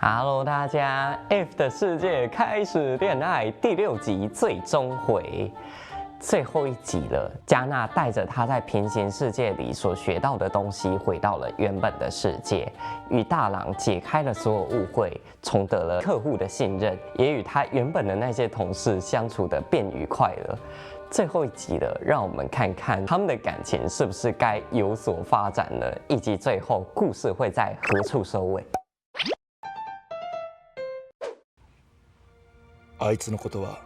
Hello，大家，F 的世界开始恋爱第6集最终回，最后一集了。加纳带着他在平行世界里所学到的东西，回到了原本的世界，与大郎解开了所有误会，重得了客户的信任，也与他原本的那些同事相处的变愉快了。最后一集了，让我们看看他们的感情是不是该有所发展了，以及最后故事会在何处收尾。あいつのことは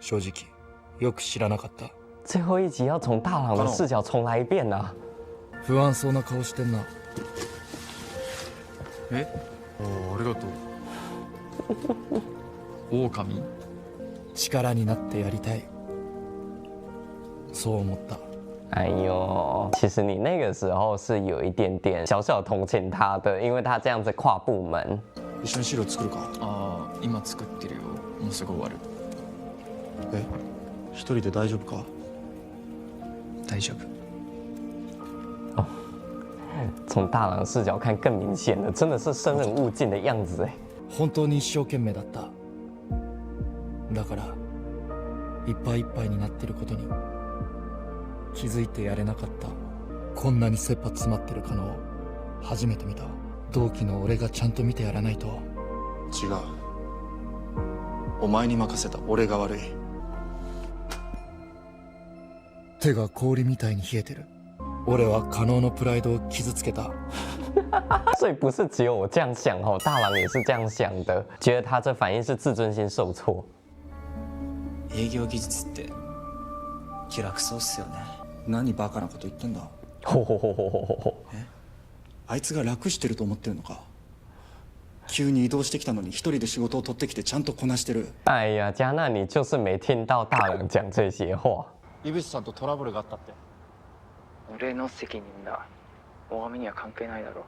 正直よく知らなかった。最后一集要从大郎的视角重来一遍啊！不安そうな顔してんな。え？ありがとう。狼？力になってやりたい。そう思った。哎呦，其实你那个时候是有一点点小小同情他的，因为他这样子跨部门。一緒に資料作るか。ああ、今作ってるよ。もうすぐ終わる。え？一人で大丈夫か？大丈夫。哦，从大郎视角看更明显了，真的是生人勿近的样子哎。本当に一生懸命だった。だからいっぱいいっぱいになってることに気づいてやれなかった。こんなに切羽詰まってるカノを初めて見た。同期の俺がちゃんと見てやらないと。違う。お前に任せた俺が悪い。手が氷みたいに冷えてる。俺はカノのプライドを傷つけた。所以不是只有我这样想哦，大郎也是这样想的，觉得他这反应是自尊心受挫。営業技術って気楽そうっすよね。何バカなこと言ってんだ。ほほほほほほほ。あいつが楽してると思ってるのか。急に移動してきたのに一人で仕事を取ってきてちゃんとこなしてる。哎呀，加纳，你就是没听到大郎讲这些话。井口さんとトラブルがあったって。俺の責任だ。大神には関係ないだろ。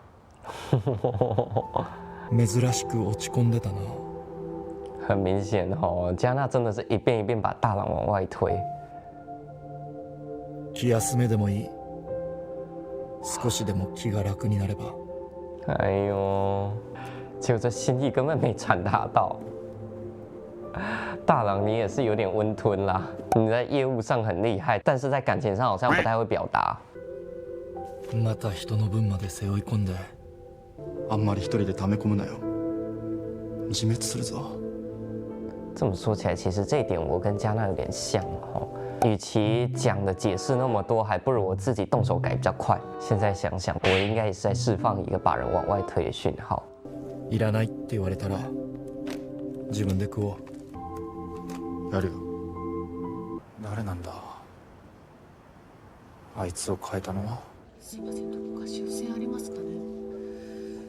珍しく落ち込んでたな。很明显哦，加纳真的是一遍一遍把大郎往外推。気休めでもいい。少しでも気が楽になれば。哎呦，结果这心意根本没传达到。大郎，你也是有点温吞啦。你在业务上很厉害，但是在感情上好像不太会表达。また人の分まで背負い込んで。あんまり一人で溜め込むなよ。自滅するぞ。这么说起来，其实这一点我跟加纳有点像哦。与其讲的解释那么多，还不如我自己动手改比较快。现在想想，我应该也是在释放一个把人往外推的讯号。いらないって言われたら自分で食おう。やるよ。誰なんだ。あいつを変えたのは。すいません、どこか修正ありますかね。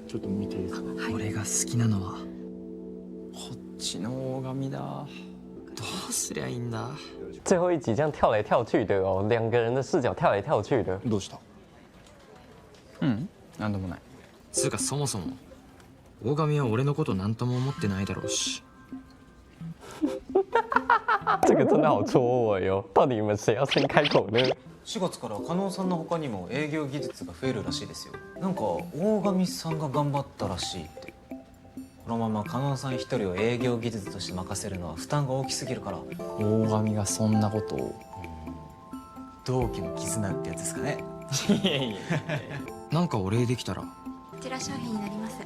ちょっと見ていいですか。俺が好きなのはこっちの大神だ。どうすりゃいいんだ。最后一集这样跳来跳去的哦，两个人的视角跳来跳去的。どうした。なんでもない。つうかそもそも大神は俺のことなんとも思ってないだろうし。这个真的好戳我哟！到底你们谁要先开口呢4月から加納さんの他にも営業技術が増えるらしいですよ。なんか大神さんが頑張ったらしいって。このまま加納さん一人を営業技術として任せるのは負担が大きすぎるから。大神がそんなことを。同期の絆ってやつですかね。いやいやなんかお礼できたら。こちら商品になります。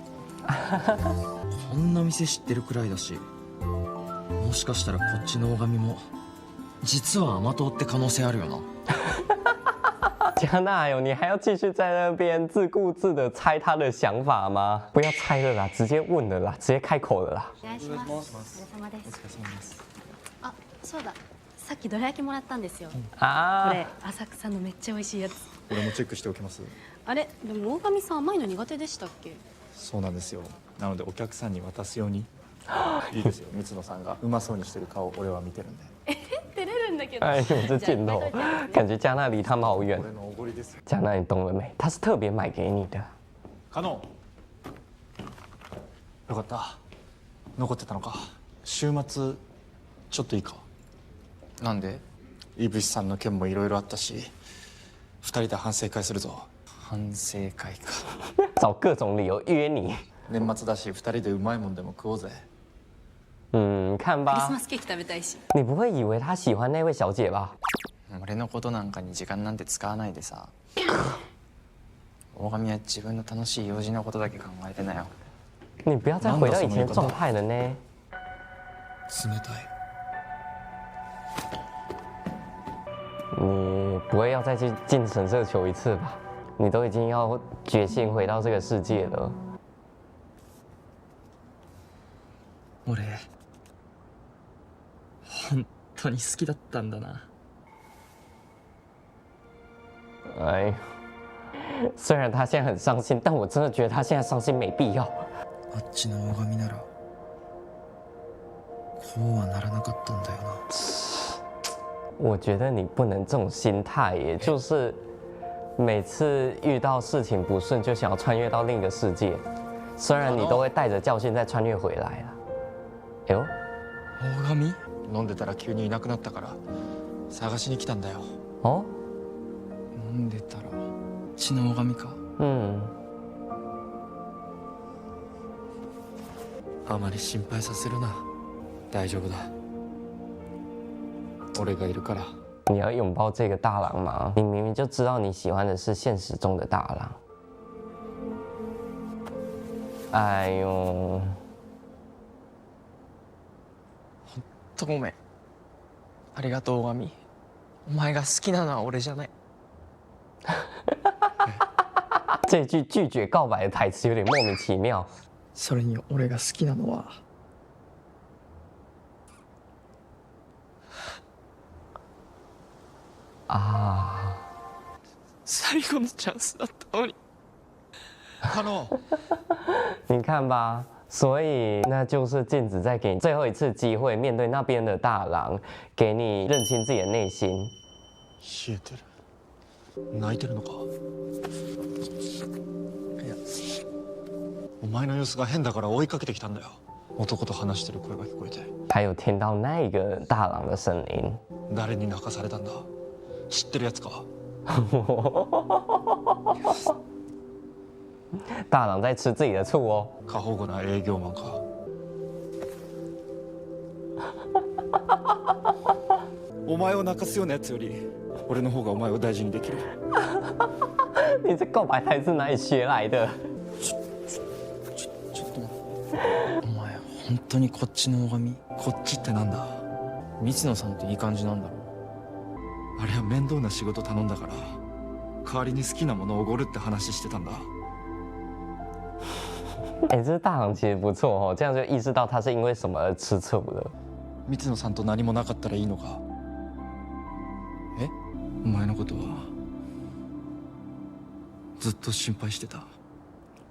こんな店知ってるくらいだし、もしかしたらこっちの大神も実は甘党って可能性あるよな。加纳哟，你还要继续在那边自顾自的猜他的想法吗？不要猜了啦，直接问了啦，直接开口了啦。お願いします。お疲れ様です。あ、そうだ。さっきどら焼きもらったんですよ。こ啊，れ浅草のめっちゃ美味しいやつ。俺もチェックしておきます。あれ、でも大神さん甘いの苦手でしたっけ？そうなんですよ。なのでお客さんに渡すように。いいですよ。三野さんがうまそうにしてる顔俺は見てるんで。照れるんだけど。哎呦，这镜头，感觉加纳离他们好远。俺のおごりですよ。加纳，你懂了没？他是特别买给你的。カノ。よかった。残ってたのか。週末ちょっといいか。なんで？井渕さんの件もいろいろあったし、2人で反省会するぞ。反省会か。找各种理由约你。年末だし2人でうまいもんでも食おうぜ。看吧クリス。マスケーキ食べたいし。你不会以为他喜欢那位小姐吧？俺のことなんかに時間なんて使わないでさ。大神は自分の楽しい用事のことだけ考えてなよ。你不要再回到以前的状态了呢。冷たい。你不会要再去进神社求一次吧？你都已经要决心回到这个世界了。俺本当に好きだったんだな。哎，虽然他现在很伤心，但我真的觉得他现在伤心没必要。あっちの大神ならこうはならなかったんだよな。我觉得你不能这种心态耶，就是每次遇到事情不顺就想要穿越到另一个世界，虽然你都会带着教训再穿越回来啦。哎呦，大神？飲んでたら急にいなくなったから探しに来たんだよ。哦，飲んでたら血の大神か。あまり心配させるな。大丈夫だ。俺がいるから。你要拥抱这个大郎吗？你明明就知道你喜欢的是现实中的大郎。哎呦，ごめん。ありがとう大神。お前が好きなのは俺じゃない。这句拒绝告白的台词有点莫名其妙。それに俺が好きなのは啊，最後のチャンスだったのに。カノ你看吧，所以那就是镜子在给你最后一次机会，面对那边的大郎，给你认清自己的内心。冷えてる。泣いてるのか。いや、お前の様子が変だから追いかけてきたんだよ。男と話してる声が聞こえて。还有听到那个大郎的声音。誰に泣かされたんだ。知ってるやつか。大郎在吃自己的醋哦。過保護な営業マンか。お前を泣かすようなやつより俺の方がお前を大事にできる。你这告白台词哪里学来的？ちょっと待って。お前本当にこっちの大神？こっちってなんだ。三野さんっていい感じなんだろ。あれは面倒な仕事頼んだから代わりに好きなものをおごるって話してたんだ。哎，这大郎其实不错哦，这样就意识到他是因为什么而吃醋了。三野さんと何もなかったらいいのか。え？お前のことはずっと心配してた。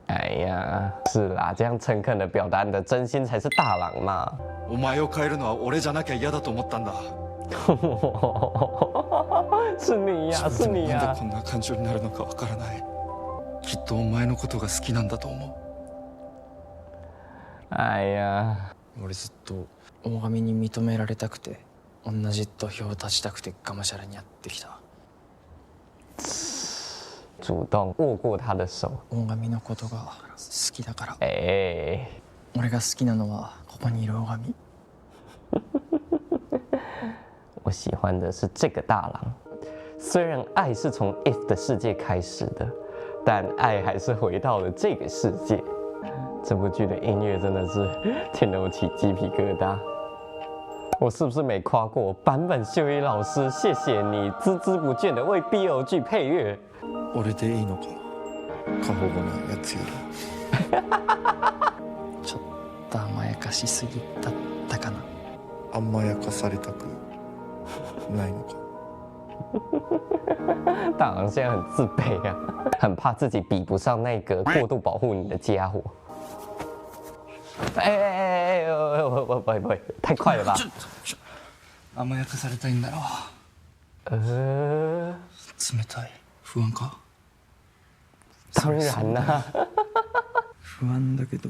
哎呀，是啦，这样诚恳的表达你的真心才是大郎嘛。お前を変えるのは俺じゃなきゃ嫌だと思ったんだ。是你呀，是你なん呀で。こんな感情になるのかわからない。きっとお前のことが好きなんだと思う。哎呀，俺ずっと大神に認められたくて同じ土俵を立ちたくてがむしゃらにやってきた。主动握过他的手。大神のことが好きだから。哎，俺が好きなのはここにいる大神。我喜欢的是这个大郎。虽然爱是从 If 的世界开始的，但爱还是回到了这个世界。这部剧的音乐真的是听得我起鸡皮疙瘩。我是不是没夸过坂本秀一老师？谢谢你孜孜不倦的为 BL 剧配乐。俺でいいのか。過保護なやつより。ちょっと甘やかしすぎだったかな。甘やかされたくないのか。大郎现在很自卑啊，很怕自己比不上那个过度保护你的家伙。不，太快了吧？甘やかされたいんだろう。冷たい。不安か。当然啦。不安だけど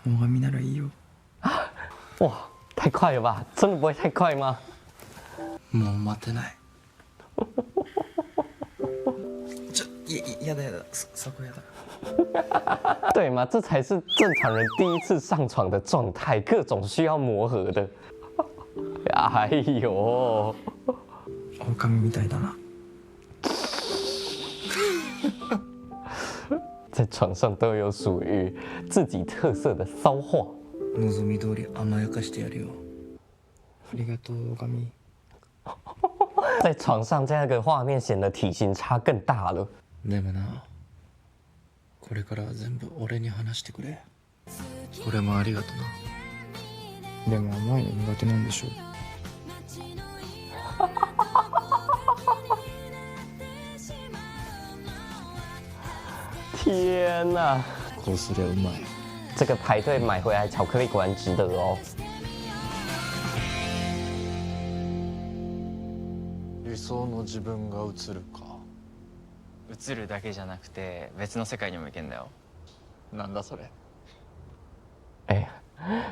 大神ならいいよ。哇，太快了吧？真的不会太快吗？もう待てない。やだそこやだ。对吗？这才是正常人第一次上床的状态，各种需要磨合的。哎呦，狼みたいだな。在床上都有属于自己特色的骚话。望み通り甘やかしてやるよ。ありがとう、狼。在床上这样一个画面显得体型差更大了。でもな、これからは全部俺に話してくれ。俺もありがとな。でも甘いの苦手なんでしょ。天哪，こうすりゃうまい。这个排队买回来巧克力果然值得哦。理想の自分が映るか。映るだけじゃなくて別の世界にも行けんだよ。なんだそれ。哎，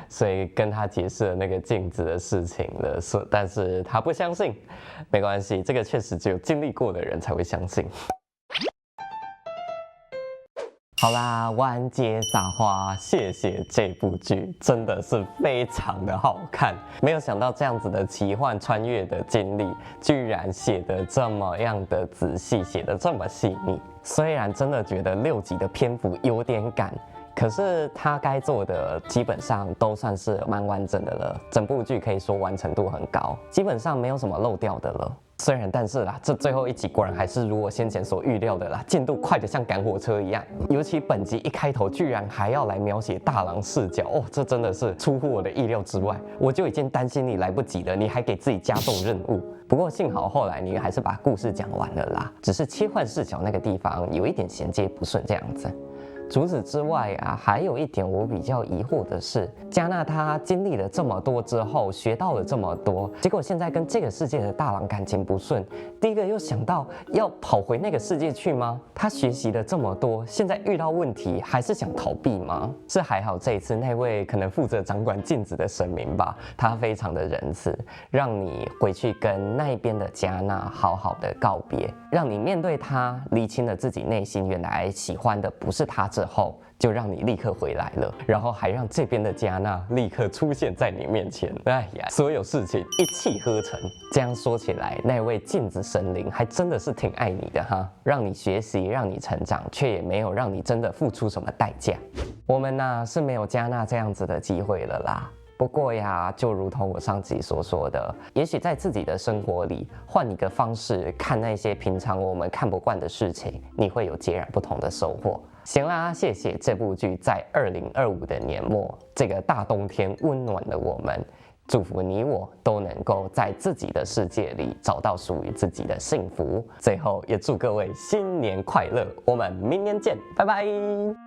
所以跟他解释了那个镜子的事情了，但是他不相信，没关系，这个确实只有经历过的人才会相信。好啦，完结撒花，谢谢这部剧，真的是非常的好看。没有想到这样子的奇幻穿越的经历，居然写得这么样的仔细，写得这么细腻。虽然真的觉得6集的篇幅有点赶，可是他该做的基本上都算是蛮完整的了。整部剧可以说完成度很高，基本上没有什么漏掉的了。虽然但是啦，这最后一集果然还是如我先前所预料的啦，进度快得像赶火车一样。尤其本集一开头居然还要来描写大郎视角，哦，这真的是出乎我的意料之外。我就已经担心你来不及了，你还给自己加重任务。不过幸好后来你还是把故事讲完了啦，只是切换视角那个地方有一点衔接不顺这样子。除此之外啊，还有一点我比较疑惑的是，加纳他经历了这么多之后，学到了这么多，结果现在跟这个世界的大郎感情不顺，第一个又想到要跑回那个世界去吗？他学习了这么多，现在遇到问题还是想逃避吗？是还好这一次那位可能负责掌管镜子的神明吧，他非常的仁慈，让你回去跟那边的加纳好好的告别，让你面对他，厘清了自己内心原来喜欢的不是他。之后就让你立刻回来了，然后还让这边的加纳立刻出现在你面前。哎呀，所有事情一气呵成。这样说起来，那位镜子神灵还真的是挺爱你的哈，让你学习，让你成长，却也没有让你真的付出什么代价。我们呢是没有加纳这样子的机会了啦。不过呀，就如同我上集所说的，也许在自己的生活里换一个方式看那些平常我们看不惯的事情，你会有截然不同的收获。行啦，谢谢这部剧在2025的年末，这个大冬天温暖了我们。祝福你我都能够在自己的世界里找到属于自己的幸福。最后也祝各位新年快乐，我们明年见，拜拜。